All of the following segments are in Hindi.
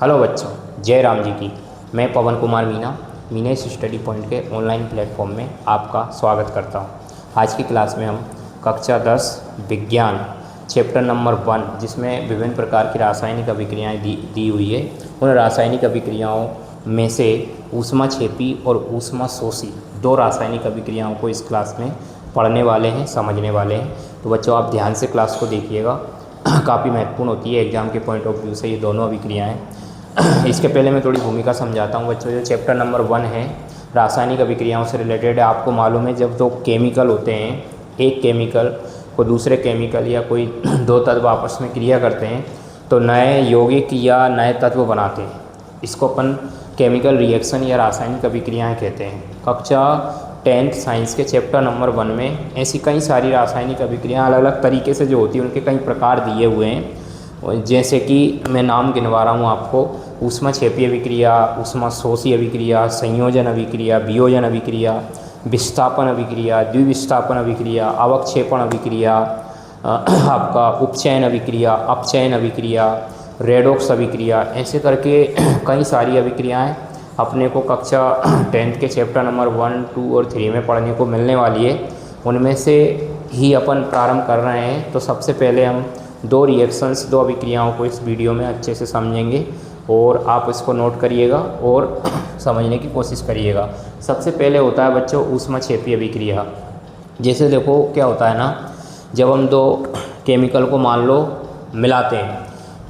हेलो बच्चों, जय राम जी की। मैं पवन कुमार मीना स्टडी पॉइंट के ऑनलाइन प्लेटफॉर्म में आपका स्वागत करता हूं। आज की क्लास में हम कक्षा 10 विज्ञान चैप्टर नंबर 1, जिसमें विभिन्न प्रकार की रासायनिक अभिक्रियाएं दी हुई है, उन रासायनिक अभिक्रियाओं में से ऊष्माक्षेपी और ऊष्माशोषी दो रासायनिक अभिक्रियाओं को इस क्लास में पढ़ने वाले हैं, समझने वाले हैं। तो बच्चों, आप ध्यान से क्लास को देखिएगा, काफ़ी महत्वपूर्ण होती है एग्जाम के पॉइंट ऑफ व्यू से ये दोनों अभिक्रियाएं। इसके पहले मैं थोड़ी भूमिका समझाता हूँ बच्चों। जो चैप्टर नंबर 1 है रासायनिक अभिक्रियाओं से रिलेटेड है। आपको मालूम है, जब दो केमिकल होते हैं, एक केमिकल को दूसरे केमिकल या कोई दो तत्व आपस में क्रिया करते हैं तो नए यौगिक या नए तत्व बनाते हैं। इसको अपन केमिकल रिएक्शन या रासायनिक अभिक्रियाएँ कहते हैं। कक्षा 10th साइंस के चैप्टर नंबर 1 में ऐसी कई सारी रासायनिक अभिक्रियाएँ अलग अलग तरीके से जो होती है उनके कई प्रकार दिए हुए हैं। जैसे कि मैं नाम गिनवा रहा हूँ आपको: ऊष्माक्षेपी अभिक्रिया, ऊष्माशोषी अभिक्रिया, संयोजन अभिक्रिया, वियोजन अभिक्रिया, विस्थापन अभिक्रिया, द्विविस्थापन अभिक्रिया, अवक्षेपण अभिक्रिया, आपका उपचयन अभिक्रिया, अपचयन अभिक्रिया, रेडॉक्स अभिक्रिया। ऐसे करके कई सारी अभिक्रियाएँ अपने को कक्षा 10th के चैप्टर नंबर 1, 2 और 3 में पढ़ने को मिलने वाली है। उनमें से ही अपन प्रारंभ कर रहे हैं। तो सबसे पहले हम दो अभिक्रियाओं को इस वीडियो में अच्छे से समझेंगे और आप इसको नोट करिएगा और समझने की कोशिश करिएगा। सबसे पहले होता है बच्चों ऊष्माक्षेपी अभिक्रिया। जैसे देखो क्या होता है ना, जब हम दो केमिकल को मान लो मिलाते हैं,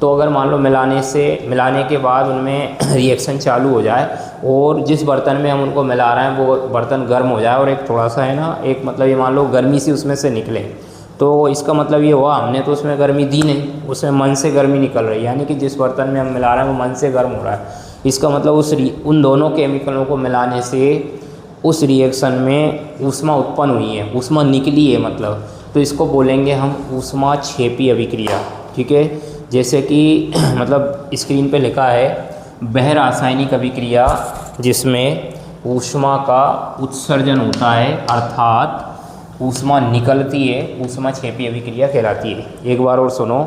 तो अगर मान लो मिलाने के बाद उनमें रिएक्शन चालू हो जाए और जिस बर्तन में हम उनको मिला रहे हैं वो बर्तन गर्म हो जाए और एक थोड़ा सा है ना, एक मतलब ये मान लो गर्मी सी उसमें से निकले, तो इसका मतलब ये हुआ हमने तो उसमें गर्मी दी नहीं, उसमें मन से गर्मी निकल रही है, यानी कि जिस बर्तन में हम मिला रहे हैं वो मन से गर्म हो रहा है। इसका मतलब उन दोनों केमिकलों को मिलाने से उस रिएक्शन में ऊष्मा उत्पन्न हुई है, ऊष्मा निकली है मतलब, तो इसको बोलेंगे हम ऊष्माक्षेपी अभिक्रिया। ठीक है, जैसे कि मतलब स्क्रीन पे लिखा है वह रासायनिक अभिक्रिया जिसमें ऊष्मा का उत्सर्जन होता है अर्थात ऊष्मा निकलती है, ऊष्माक्षेपी अभिक्रिया कहलाती है। एक बार और सुनो,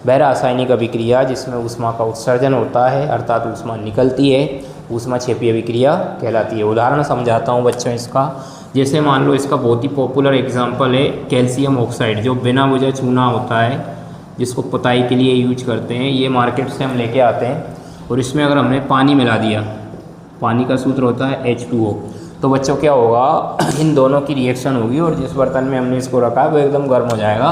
वह रासायनिक अभिक्रिया जिसमें ऊष्मा का उत्सर्जन होता है अर्थात ऊष्मा निकलती है, ऊष्माक्षेपी अभिक्रिया कहलाती है। उदाहरण समझाता हूँ बच्चों इसका। जैसे मान लो इसका बहुत ही पॉपुलर एग्जाम्पल है कैल्शियम ऑक्साइड, जो बिना वजह चूना होता है, जिसको पुताई के लिए यूज करते हैं। ये मार्केट से हम लेके आते हैं और इसमें अगर हमने पानी मिला दिया, पानी का सूत्र होता है H2O, तो बच्चों क्या होगा, इन दोनों की रिएक्शन होगी और जिस बर्तन में हमने इसको रखा है वो एकदम गर्म हो जाएगा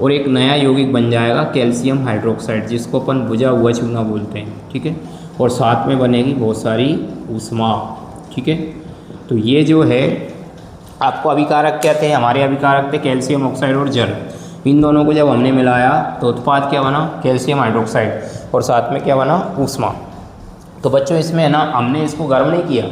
और एक नया यौगिक बन जाएगा कैल्शियम हाइड्रोक्साइड, जिसको अपन बुझा हुआ चूना बोलते हैं। ठीक है, और साथ में बनेगी बहुत सारी ऊष्मा। ठीक है, तो ये जो है आपको अभिकारक कहते हैं, हमारे अभिकारक थे कैल्शियम ऑक्साइड और जल। इन दोनों को जब हमने मिलाया तो उत्पाद क्या बना, कैल्शियम हाइड्रोक्साइड, और साथ में क्या बना, ऊष्मा। तो बच्चों इसमें है ना, हमने इसको गर्म नहीं किया,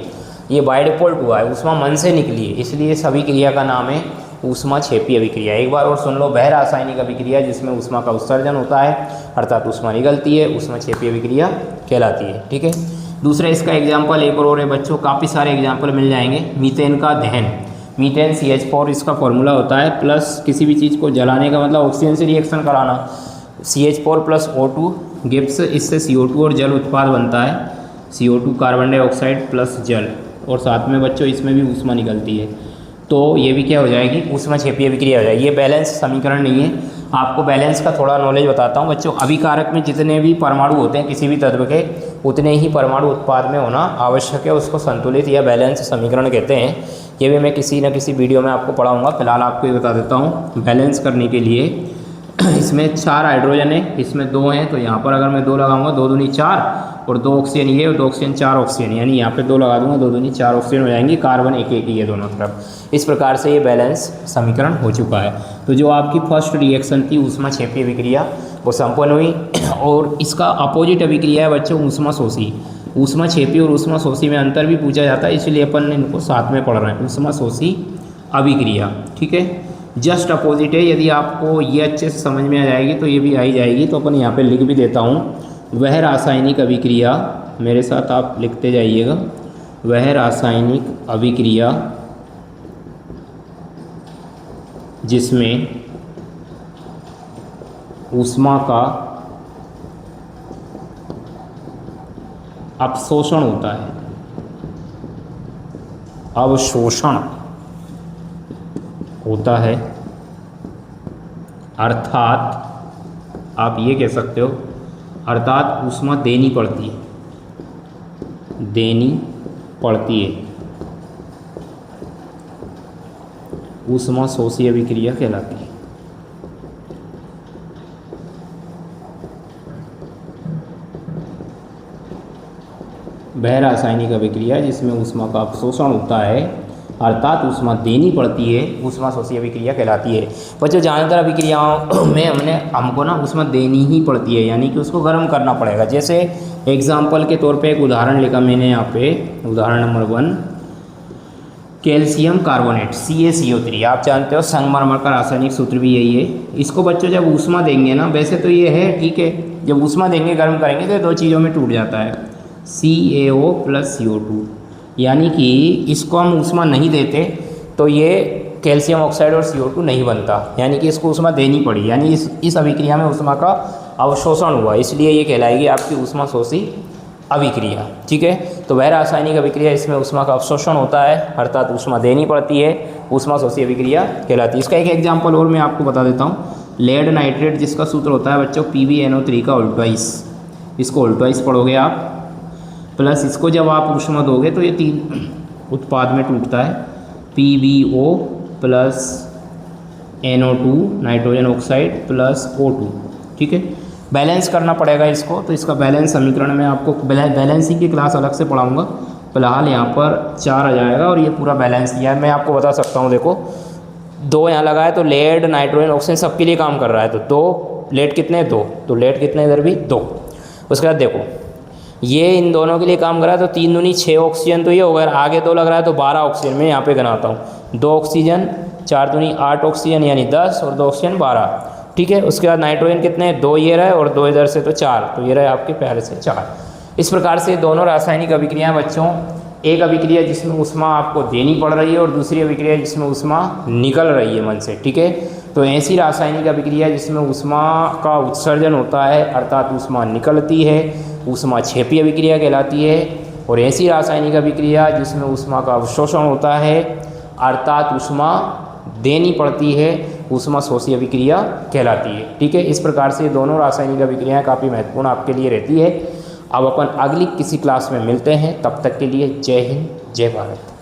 ये बाय डिफ़ॉल्ट हुआ है, ऊष्मा मन से निकली है, इसलिए इस अभिक्रिया का नाम है ऊष्माक्षेपी अभिक्रिया। एक बार और सुन लो, वह रासायनिक अभिक्रिया जिसमें ऊष्मा का उत्सर्जन होता है अर्थात ऊष्मा निकलती है, ऊष्माक्षेपी अभिक्रिया कहलाती है। ठीक है, दूसरा इसका एग्जाम्पल एक और है बच्चों, काफ़ी सारे एग्जाम्पल मिल जाएंगे। मीथेन का दहन, मीथेन CH4 इसका फॉर्मूला होता है, प्लस किसी भी चीज़ को जलाने का मतलब ऑक्सीजन से रिएक्शन कराना, CH4 + O2 गिब्स, इससे CO2 और जल उत्पाद बनता है, CO2 कार्बन डाइऑक्साइड प्लस जल, और साथ में बच्चों इसमें भी ऊष्मा निकलती है, तो ये भी क्या हो जाएगी, ऊष्माक्षेपी अभिक्रिया हो जाएगी। ये बैलेंस समीकरण नहीं है, आपको बैलेंस का थोड़ा नॉलेज बताता हूँ बच्चों। अभिकारक में जितने भी परमाणु होते हैं किसी भी तत्व के, उतने ही परमाणु उत्पाद में होना आवश्यक है, उसको संतुलित या बैलेंस समीकरण कहते हैं। ये भी मैं किसी न किसी वीडियो में आपको पढ़ाऊँगा, फिलहाल आपको ये बता देता हूँ। बैलेंस करने के लिए इसमें 4 हाइड्रोजन है, इसमें 2 हैं, तो यहाँ पर अगर मैं 2 लगाऊंगा, 2 दूनी 4 और 2 ऑक्सीजन ये और 2 ऑक्सीजन 4 ऑक्सीजन, यानी यहाँ पे 2 लगा दूंगा, 2 दूनी 4 ऑक्सीजन हो जाएंगी, कार्बन एक एक ही है दोनों तरफ। इस प्रकार से ये बैलेंस समीकरण हो चुका है। तो जो आपकी फर्स्ट रिएक्शन थी ऊष्माक्षेपी अभिक्रिया वो संपन्न हुई, और इसका अपोजिट अभिक्रिया है बच्चों ऊष्माशोषी। ऊष्माक्षेपी और ऊष्माशोषी में अंतर भी पूछा जाता है, इसलिए अपन इनको साथ में पढ़ रहे हैं, ऊष्माशोषी अभिक्रिया। ठीक है, जस्ट अपोजिट है। यदि आपको ये अच्छे से समझ में आ जाएगी तो ये भी आई जाएगी, तो अपन यहाँ पे लिख भी देता हूँ। वह रासायनिक अभिक्रिया, मेरे साथ आप लिखते जाइएगा, वह रासायनिक अभिक्रिया जिसमें ऊष्मा का अवशोषण होता है, अवशोषण होता है, अर्थात आप ये कह सकते हो अर्थात ऊष्मा देनी पड़ती है, देनी पड़ती है, ऊष्मा शोषीय अभिक्रिया कहलाती है। वह रासायनिक अभिक्रिया जिसमें ऊष्मा का अवशोषण होता है अर्थात ऊष्मा देनी पड़ती है, ऊष्मा शोषीय अभिक्रिया कहलाती है। बच्चों ज़्यादातर अभिक्रियाओं में हमको ना ऊष्मा देनी ही पड़ती है, यानी कि उसको गर्म करना पड़ेगा। जैसे एग्जाम्पल के तौर पे एक उदाहरण लिखा मैंने यहाँ पे, उदाहरण नंबर 1, कैल्शियम कार्बोनेट CaCO3। आप जानते हो संगमरमर का रासायनिक सूत्र भी यही है। इसको बच्चों जब ऊष्मा देंगे ना, वैसे तो ये है ठीक है, जब ऊष्मा देंगे गर्म करेंगे तो 2 चीज़ों में टूट जाता है, CaO + CO2। यानी कि इसको हम ऊष्मा नहीं देते तो ये कैल्शियम ऑक्साइड और CO2 नहीं बनता, यानी कि इसको ऊष्मा देनी पड़ी, यानी इस अभिक्रिया में ऊष्मा का अवशोषण हुआ, इसलिए ये कहलाएगी आपकी ऊष्मा शोषी अभिक्रिया। ठीक है, तो वह रासायनिक अभिक्रिया इसमें ऊष्मा का अवशोषण होता है अर्थात ऊष्मा देनी पड़ती है, ऊष्मा शोषी अभिक्रिया कहलाती है। इसका एक एग्जाम्पल और मैं आपको बता देता हूँ। लेड नाइट्रेट जिसका सूत्र होता है बच्चों PbNO3 का उल्टाइस, इसको उल्टाइस पढ़ोगे आप, प्लस इसको जब आप ऊष्मा दोगे तो ये 3 उत्पाद में टूटता है, PbO + NO2 nitrogen oxide + O2। ठीक है, बैलेंस करना पड़ेगा इसको, तो इसका बैलेंस समीकरण में आपको बैलेंसिंग की क्लास अलग से पढ़ाऊंगा। फिलहाल यहाँ पर 4 आ जाएगा और ये पूरा बैलेंस किया है। मैं आपको बता सकता हूँ, देखो 2 यहाँ लगा है तो लेड नाइट्रोजन ऑक्सीजन सबके लिए काम कर रहा है, तो 2 लेड कितने 2, तो लेड कितने इधर भी 2। उसके बाद देखो ये इन दोनों के लिए काम कर रहा है तो 3 दूनी 6 ऑक्सीजन तो ये हो गया, आगे 2 लग रहा है तो 12 ऑक्सीजन। मैं यहाँ पे गिनाता हूँ, 2 ऑक्सीजन 4 दूनी 8 ऑक्सीजन यानी 10 और 2 ऑक्सीजन 12। ठीक है, उसके बाद नाइट्रोजन कितने 2 ये रहे और 2 इधर से तो 4, तो ये रहे आपके पहले से 4। इस प्रकार से दोनों रासायनिक अभिक्रियाएं बच्चों, एक अभिक्रिया जिसमें ऊष्मा आपको देनी पड़ रही है और दूसरी अभिक्रिया जिसमें ऊष्मा निकल रही है मन से। ठीक है, तो ऐसी रासायनिक अभिक्रिया जिसमें ऊष्मा का उत्सर्जन होता है अर्थात ऊष्मा निकलती है, ऊष्मा क्षेपी अभिक्रिया कहलाती है। और ऐसी रासायनिक अभिक्रिया जिसमें ऊष्मा का अवशोषण होता है अर्थात ऊष्मा देनी पड़ती है, ऊष्मा शोषी अभिक्रिया कहलाती है। ठीक है, इस प्रकार से दोनों रासायनिक अभिक्रियाएं काफ़ी महत्वपूर्ण आपके लिए रहती है। अब अपन अगली किसी क्लास में मिलते हैं, तब तक के लिए जय हिंद, जय भारत।